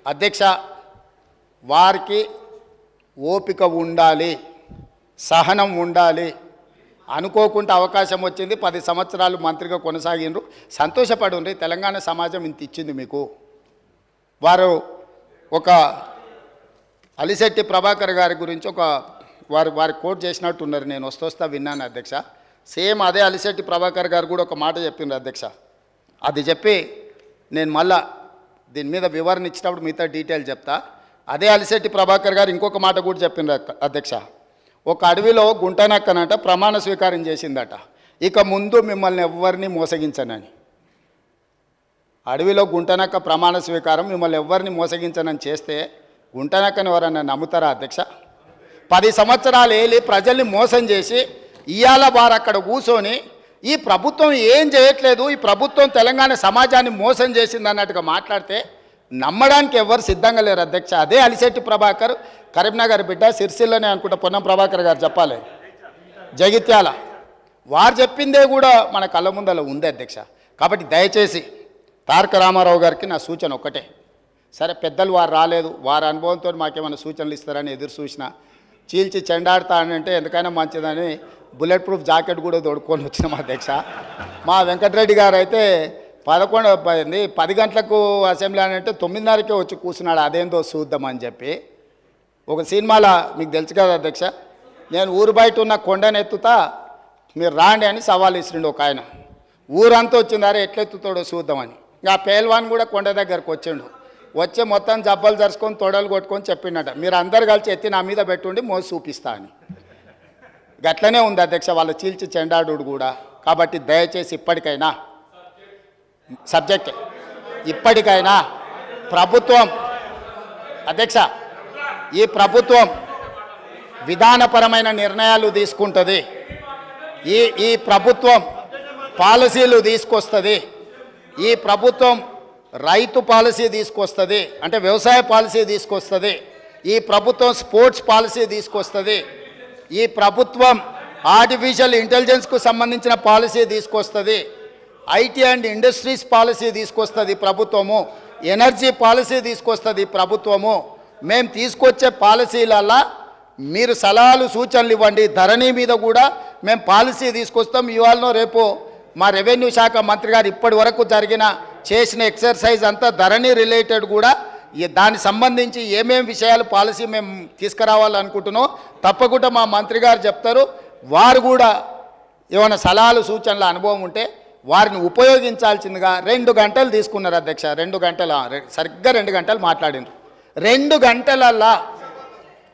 అధ్యక్ష, వారికి ఓపిక ఉండాలి, సహనం ఉండాలి. అనుకోకుండా అవకాశం వచ్చింది, 10 సంవత్సరాలు మంత్రిగా కొనసాగిండ్రు, సంతోషపడుండ్రి. తెలంగాణ సమాజం ఇంత ఇచ్చింది మీకు. వారు ఒక అలిశెట్టి ప్రభాకర్ గారి గురించి వారి కోట్ చేసినట్టు ఉన్నారు. నేను వస్తా విన్నాను అధ్యక్ష. సేమ్ అదే అలిశెట్టి ప్రభాకర్ గారు కూడా ఒక మాట చెప్పిండ్రు అధ్యక్ష. అది చెప్పి నేను మళ్ళా దీని మీద వివరణ ఇచ్చినప్పుడు మిగతా డీటెయిల్ చెప్తా. అదే అలిశెట్టి ప్రభాకర్ గారు ఇంకొక మాట కూడా చెప్పిండ్రు అధ్యక్ష. ఒక అడవిలో గుంటనక్కనంట ప్రమాణ స్వీకారం చేసిందట, ఇక ముందు మిమ్మల్ని ఎవరిని మోసగించనని. అడవిలో గుంటనక్క ప్రమాణ స్వీకారం, మిమ్మల్ని ఎవరిని మోసగించనని చేస్తే గుంటనక్కని ఎవరన్నా నమ్ముతారా అధ్యక్ష? 10 సంవత్సరాలు ఏలి ప్రజల్ని మోసం చేసి ఇవాళ వారు అక్కడ కూర్చొని ఈ ప్రభుత్వం ఏం చేయట్లేదు, ఈ ప్రభుత్వం తెలంగాణ సమాజాన్ని మోసం చేసింది అన్నట్టుగా మాట్లాడితే నమ్మడానికి ఎవరు సిద్ధంగా లేరు అధ్యక్ష. అదే అలిశెట్టి ప్రభాకర్, కరీంనగర్ బిడ్డ, సిరిసిల్లనే అనుకుంటా పొన్నం ప్రభాకర్ గారు చెప్పాలి, జగిత్యాల. వారు చెప్పిందే కూడా మన కళ్ళ ముందర ఉంది అధ్యక్ష. కాబట్టి దయచేసి తారక రామారావు గారికి నా సూచన ఒక్కటే. సరే, పెద్దలు వారు రాలేదు, వారి అనుభవంతో మాకేమైనా సూచనలు ఇస్తారని ఎదురు చూసిన, చీల్చి చెండాడుతా అంటే ఎందుకైనా మంచిదని బుల్లెట్ ప్రూఫ్ జాకెట్ కూడా తోడుకొని వచ్చినాం అధ్యక్ష. మా వెంకటరెడ్డి గారు అయితే 10 గంటలకు అసెంబ్లీ అని అంటే 9:30కే వచ్చి కూర్చున్నాడు, అదేందో చూద్దామని చెప్పి. ఒక సినిమాలో మీకు తెలుసు కదా అధ్యక్ష, నేను ఊరు బయట ఉన్న కొండను ఎత్తుతా, మీరు రాండి అని సవాల్ ఇస్తుండే ఒక ఆయన. ఊరంతా వచ్చిందారే ఎట్లెత్తుతాడో చూద్దామని. ఇంకా పేల్వాన్ కూడా కొండ దగ్గరకు వచ్చిండు. వచ్చి మొత్తం జబ్బలు జరుచుకొని తొడలు కొట్టుకొని చెప్పిండట, మీరు అందరు కలిసి ఎత్తి నా మీద పెట్టుండి మోసి చూపిస్తా అని. గట్లనే ఉంది అధ్యక్ష వాళ్ళ చీల్చి చెండాడు కూడా. కాబట్టి దయచేసి ఇప్పటికైనా ప్రభుత్వం అధ్యక్ష, ఈ ప్రభుత్వం విధానపరమైన నిర్ణయాలు తీసుకుంటుంది, ఈ ప్రభుత్వం పాలసీలు తీసుకొస్తుంది, ఈ ప్రభుత్వం రైతు పాలసీ తీసుకొస్తుంది, అంటే వ్యవసాయ పాలసీ తీసుకొస్తుంది, ఈ ప్రభుత్వం స్పోర్ట్స్ పాలసీ తీసుకొస్తుంది, ఈ ప్రభుత్వం ఆర్టిఫిషియల్ ఇంటెలిజెన్స్కు సంబంధించిన పాలసీ తీసుకొస్తుంది, ఐటీ అండ్ ఇండస్ట్రీస్ పాలసీ తీసుకొస్తుంది ప్రభుత్వము, ఎనర్జీ పాలసీ తీసుకొస్తుంది ప్రభుత్వము. మేము తీసుకొచ్చే పాలసీలల్లా మీరు సలహాలు సూచనలు ఇవ్వండి. ధరణి మీద కూడా మేము పాలసీ తీసుకొస్తాం. ఇవాళనో రేపు మా రెవెన్యూ శాఖ మంత్రి గారు ఇప్పటి వరకు చేసిన ఎక్సర్సైజ్ అంతా ధరణి రిలేటెడ్ కూడా, దానికి సంబంధించి ఏమేమి విషయాలు పాలసీ మేము తీసుకురావాలనుకుంటున్నాం తప్పకుండా మా మంత్రి గారు చెప్తారు. వారు కూడా ఏమైనా సలహాలు సూచనల అనుభవం ఉంటే వారిని ఉపయోగించాల్సిందిగా 2 గంటలు తీసుకున్నారు అధ్యక్ష. 2 గంటలు సరిగ్గా 2 గంటలు మాట్లాడినారు. 2 గంటలల్లా